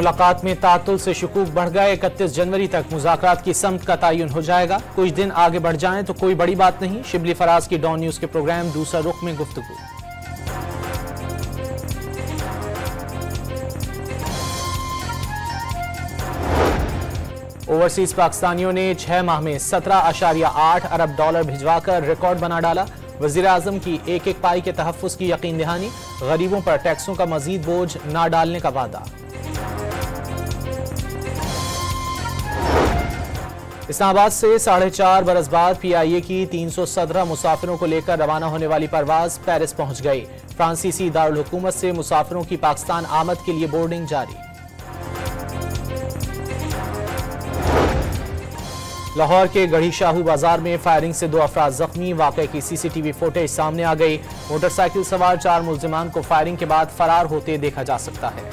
मुलाकात में तातुल से शुकूक बढ़ गए। 31 जनवरी तक मुज़ाकरात की समत का तयन हो जाएगा। कुछ दिन आगे बढ़ जाएं तो कोई बड़ी बात नहीं। शिबली फराज की डॉन न्यूज के प्रोग्राम दूसरा रुख में गुफ्तगू। ओवरसीज पाकिस्तानियों ने 6 माह में 17.8 अरब डॉलर भिजवाकर रिकॉर्ड बना डाला। वज़ीर आज़म की एक एक पाई के तहफ़्फ़ुज़ की यकीन दहानी। गरीबों पर टैक्सों का मज़ीद बोझ ना डालने का वादा। इस्लामाबाद से 4.5 बरस बाद PIA की 317 मुसाफिरों को लेकर रवाना होने वाली परवाज पेरिस पहुंच गई। फ्रांसीसी दारुल हुकूमत से मुसाफिरों की पाकिस्तान आमद के लिए बोर्डिंग जारी। लाहौर के गढ़ी शाहू बाजार में फायरिंग से 2 अफराद जख्मी। वाक़े की CCTV फुटेज सामने आ गई। मोटरसाइकिल सवार 4 मुल्जिमान को फायरिंग के बाद फरार होते देखा जा सकता है।